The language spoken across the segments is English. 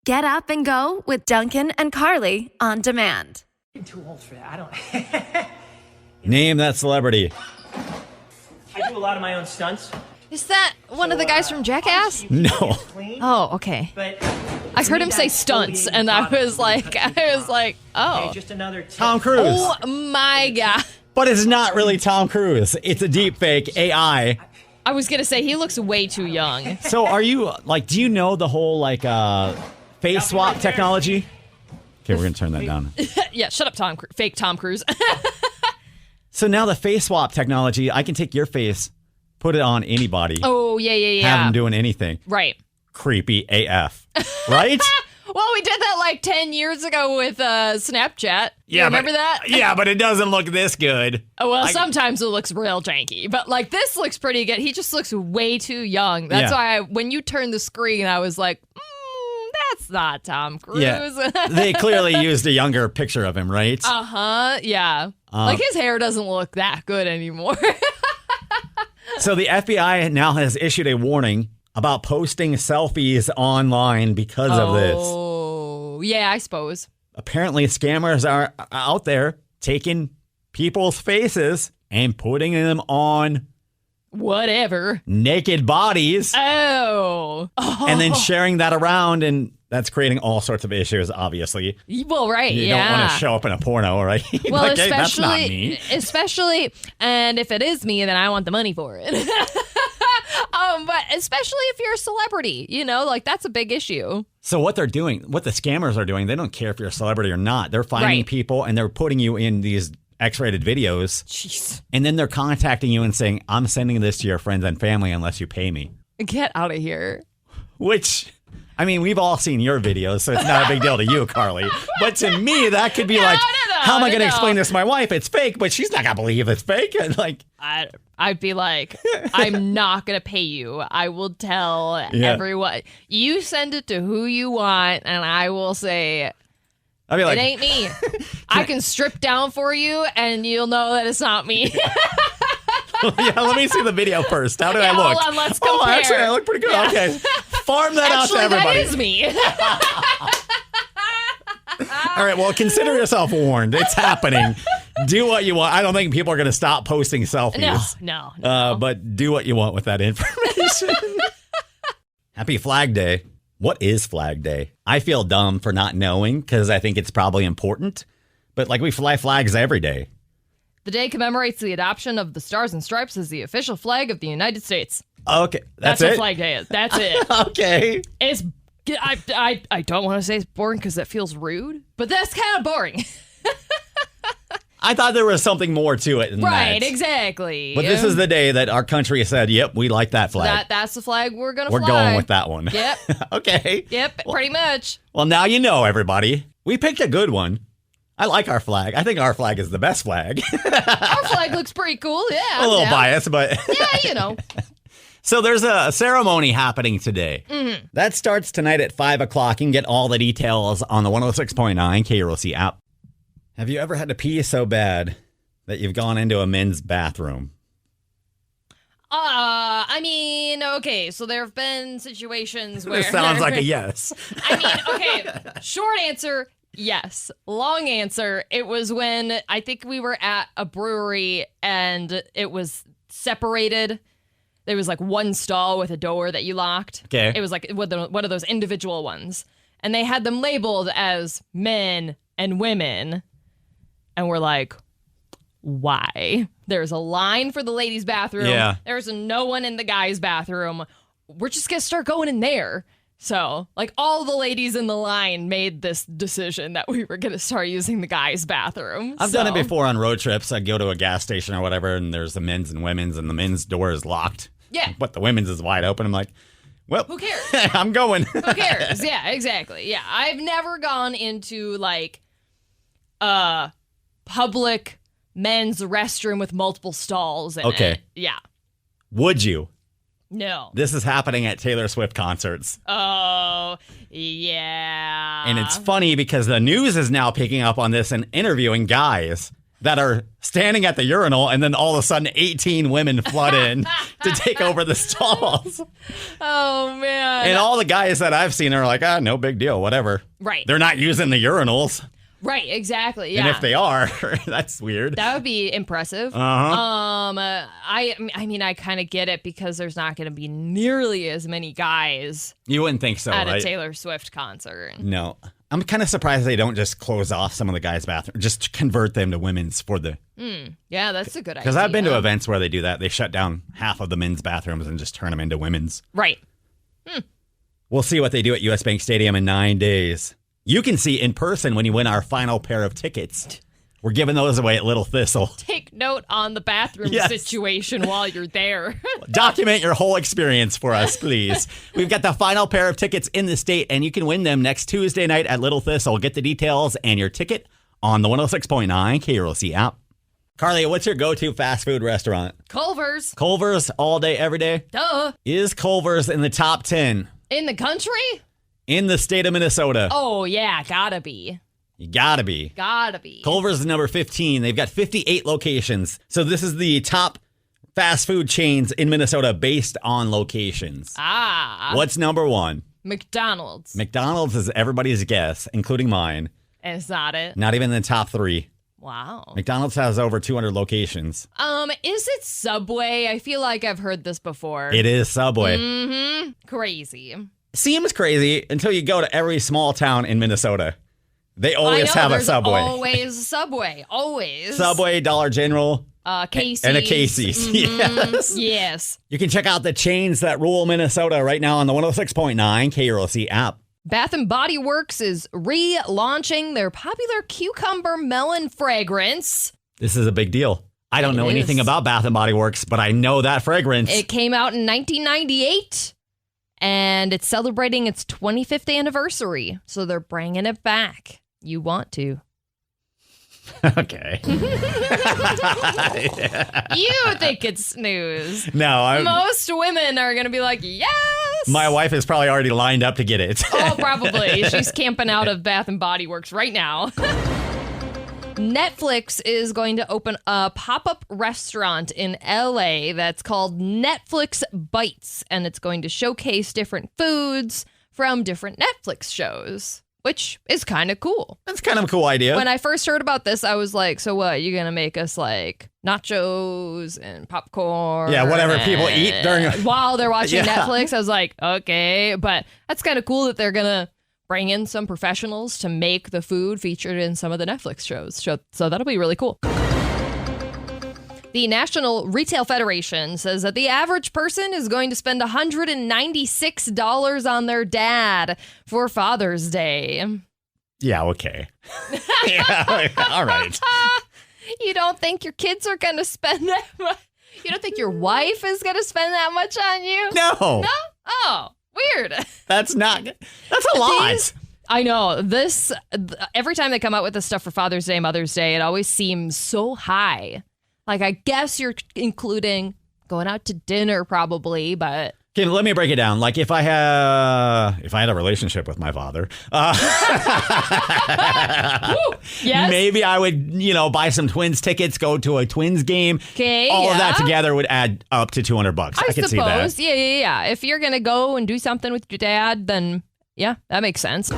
Get up and go with Dunken and Carly on demand. I'm too old for that. I don't. Name that celebrity. I do a lot of my own stunts. Is that one of the guys from Jackass? No. Oh, okay. But I heard him say stunts, and I was like, oh. Just another Tom Cruise. Oh my God. But it's not really Tom Cruise. It's a deep fake AI. I was going to say, he looks way too young. So are you, do you know the whole, face swap technology? Okay, we're going to turn that down. Yeah, shut up, fake Tom Cruise. So now the face swap technology, I can take your face, put it on anybody. Oh, yeah. Have them doing anything. Right. Creepy AF. Right? Well, we did that 10 years ago with Snapchat. You remember that? Yeah, but it doesn't look this good. Oh, well, sometimes it looks real janky. But, this looks pretty good. He just looks way too young. That's why when you turned the screen, I was like, that's not Tom Cruise. Yeah. They clearly used a younger picture of him, right? Uh-huh, yeah. His hair doesn't look that good anymore. So the FBI now has issued a warning about posting selfies online because of this. Oh, yeah, I suppose. Apparently, scammers are out there taking people's faces and putting them on whatever naked bodies. Oh. And then sharing that around, and that's creating all sorts of issues, obviously. Well, right, you don't want to show up in a porno, right? Well, hey, that's not me. Especially, and if it is me, then I want the money for it. But especially if you're a celebrity, that's a big issue. So what they're doing, what the scammers are doing, they don't care if you're a celebrity or not. They're finding people and they're putting you in these X-rated videos. Jeez. And then they're contacting you and saying, I'm sending this to your friends and family unless you pay me. Get out of here. Which, we've all seen your videos, so it's not a big deal to you, Carly. But to me, that could be how am I going to explain this to my wife? It's fake, but she's not going to believe it's fake. And I'd be like, I'm not going to pay you. I will tell everyone. You send it to who you want, and I will say, I'd be like, it ain't me. I can strip down for you, and you'll know that it's not me. Yeah, let me see the video first. How did I look? Hold on, let's compare. Oh, actually, I look pretty good. Yeah. Okay. Farm that out to everybody. That is me. All right, well, consider yourself warned. It's happening. Do what you want. I don't think people are going to stop posting selfies. No. But do what you want with that information. Happy Flag Day. What is Flag Day? I feel dumb for not knowing because I think it's probably important. But we fly flags every day. The day commemorates the adoption of the Stars and Stripes as the official flag of the United States. Okay, that's what it? Flag Day is. That's it. Okay. I don't want to say it's boring because that feels rude, but that's kind of boring. I thought there was something more to it than that. Right, exactly. But this is the day that our country said, yep, we like that flag. That's the flag we're going to fly. We're going with that one. Yep. Okay. Yep, pretty much. Well, now you know, everybody. We picked a good one. I like our flag. I think our flag is the best flag. Our flag looks pretty cool, yeah. A little biased, but... Yeah, So there's a ceremony happening today. Mm-hmm. That starts tonight at 5 o'clock. You can get all the details on the 106.9 KROC app. Have you ever had to pee so bad that you've gone into a men's bathroom? Okay, so there have been situations where... This sounds like a yes. Okay, short answer, yes. Long answer, it was when I think we were at a brewery and it was separated. There was one stall with a door that you locked. Okay. It was one of those individual ones. And they had them labeled as men and women. And we're like, why? There's a line for the ladies' bathroom. Yeah. There's no one in the guys' bathroom. We're just going to start going in there. So, all the ladies in the line made this decision that we were going to start using the guys' bathroom. I've done it before on road trips. I go to a gas station or whatever, and there's the men's and women's, and the men's door is locked. Yeah. But the women's is wide open. I'm like, well, who cares? I'm going. Who cares? Yeah, exactly. Yeah, I've never gone into a public men's restroom with multiple stalls in it. Yeah. Would you? No. This is happening at Taylor Swift concerts. Oh, yeah. And it's funny because the news is now picking up on this and interviewing guys. that are standing at the urinal, and then all of a sudden 18 women flood in to take over the stalls. Oh, man. And all the guys that I've seen are like, no big deal, whatever. Right. They're not using the urinals. Right, exactly. Yeah. And if they are, that's weird. That would be impressive. I mean, I kind of get it because there's not going to be nearly as many guys You wouldn't think so, at right? a Taylor Swift concert. No. I'm kind of surprised they don't just close off some of the guys' bathrooms, just convert them to women's for the... Yeah, that's a good idea. Because I've been to events where they do that. They shut down half of the men's bathrooms and just turn them into women's. Right. We'll see what they do at US Bank Stadium in 9 days. You can see in person when you win our final pair of tickets. We're giving those away at Little Thistle. Take note on the bathroom situation while you're there. Document your whole experience for us, please. We've got the final pair of tickets in the state, and you can win them next Tuesday night at Little Thistle. Get the details and your ticket on the 106.9 KROC app. Carly, what's your go-to fast food restaurant? Culver's. Culver's all day, every day? Duh. Is Culver's in the top 10 In the country? in the state of Minnesota? Oh, yeah, gotta be. You gotta be. Gotta be. Culver's is number 15. They've got 58 locations. So this is the top fast food chains in Minnesota based on locations. What's number 1? McDonald's. McDonald's is everybody's guess, including mine. Is that it? Not even in the top 3. Wow. McDonald's has over 200 locations. Is it Subway? I feel like I've heard this before. It is Subway. Mm-hmm. Crazy. Seems crazy until you go to every small town in Minnesota. They always have a Subway. Always a Subway. Always. Subway, Dollar General. Casey's. And a Casey's. Mm-hmm. Yes. Yes. You can check out the chains that rule Minnesota right now on the 106.9 KROC app. Bath and Body Works is relaunching their popular cucumber melon fragrance. This is a big deal. I don't know anything about Bath and Body Works, but I know that fragrance. It came out in 1998, and it's celebrating its 25th anniversary. So they're bringing it back. You want to. Okay. You think it's snooze. No, Most women are going to be like, yes. My wife is probably already lined up to get it. Oh, probably. She's camping out of Bath and Body Works right now. Netflix is going to open a pop-up restaurant in LA that's called Netflix Bites, and it's going to showcase different foods from different Netflix shows, which is kind of cool. That's kind of a cool idea. When I first heard about this, I was like, so what? You're going to make us like nachos and popcorn? Yeah, whatever people eat during while they're watching Yeah. Netflix. I was like, okay. But that's kind of cool that they're going to bring in some professionals to make the food featured in some of the Netflix shows. So that'll be really cool. The National Retail Federation says that the average person is going to spend $196 on their dad for Father's Day. Yeah, okay. Yeah, all right. You don't think your kids are going to spend that much? You don't think your wife is going to spend that much on you? No. No? Oh, weird. That's a lot. I know. Every time they come out with this stuff for Father's Day, Mother's Day, it always seems so high. Like, I guess you're including going out to dinner probably, but... Okay, let me break it down. Like if I had a relationship with my father, Yes. maybe I would, buy some Twins tickets, go to a Twins game. Okay, All of that yeah. together would add up to $200. I could see that. suppose. Yeah. If you're going to go and do something with your dad, then yeah, that makes sense.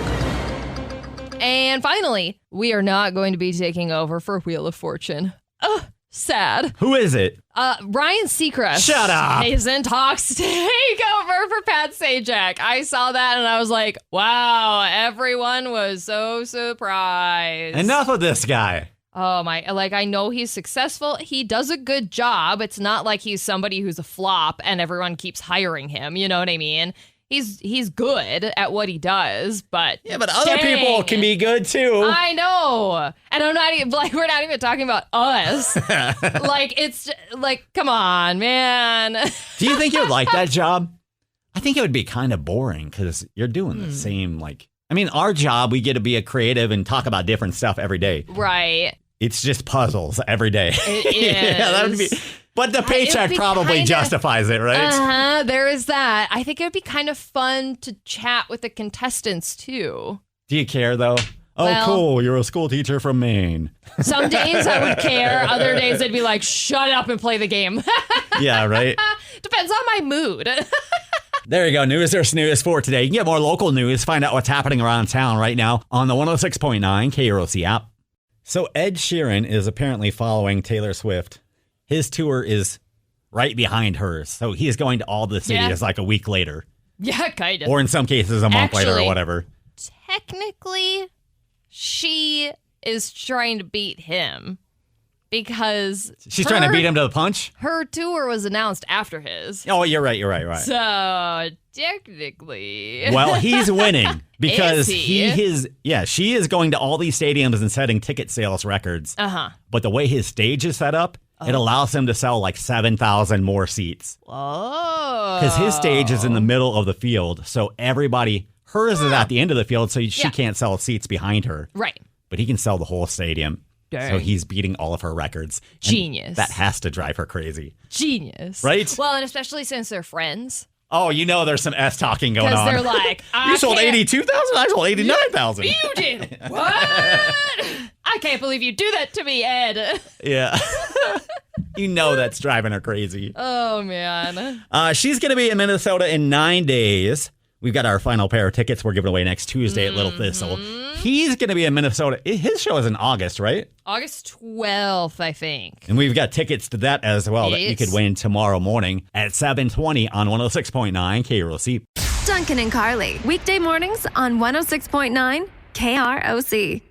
And finally, we are not going to be taking over for Wheel of Fortune. Ugh, sad. Who is it? Ryan Seacrest. Shut up. Is in talks to take over for Pat Sajak. I saw that and I was like, wow, everyone was so surprised. Enough of this guy. Oh my, I know he's successful. He does a good job. It's not like he's somebody who's a flop and everyone keeps hiring him. You know what I mean? He's good at what he does, but Yeah, but other people can be good too. I know. And I'm not even we're not even talking about us. It's come on, man. Do you think you'd like that job? I think it would be kind of boring because you're doing the same, our job, we get to be a creative and talk about different stuff every day. Right. It's just puzzles every day. It Yeah, that would be. But the paycheck probably justifies it, right? There is that. I think it would be kind of fun to chat with the contestants too. Do you care though? Oh, Well- cool. You're a school teacher from Maine. Some days I would care. Other days I'd be like, shut up and play the game. Yeah, right? Depends on my mood. There you go. News or snooze for today. You can get more local news, find out what's happening around town right now on the 106.9 KROC app. So Ed Sheeran is apparently following Taylor Swift. His tour is right behind hers. So he is going to all the cities like a week later. Yeah, kind of. Or in some cases a month later or Actually- whatever. Technically, she is trying to beat him because She's trying to beat him to the punch? Her tour was announced after his. Oh, you're right. Right. So technically, Well, he's winning because Is he? she is going to all these stadiums and setting ticket sales records. But the way his stage is set up, it allows him to sell like 7,000 more seats. Oh, Because his stage is in the middle of the field. So hers is at the end of the field, so she can't sell seats behind her. right. But he can sell the whole stadium. Dang. So he's beating all of her records. And Genius. that has to drive her crazy. Genius, Right? Well, and especially since they're friends, Oh, there's some S talking going because on. they're like, You sold can't- 82,000? I sold 89,000. You did what? I can't believe you do that to me, Ed. Yeah. That's driving her crazy. Oh man. She's going to be in Minnesota in 9 days. We've got our final pair of tickets we're giving away next Tuesday at Little Thistle. He's going to be in Minnesota. His show is in August, right? August 12th, I think. And we've got tickets to that as well that you Yes. could win tomorrow morning at 7:20 on 106.9 KROC. Dunken and Carly, weekday mornings on 106.9 KROC.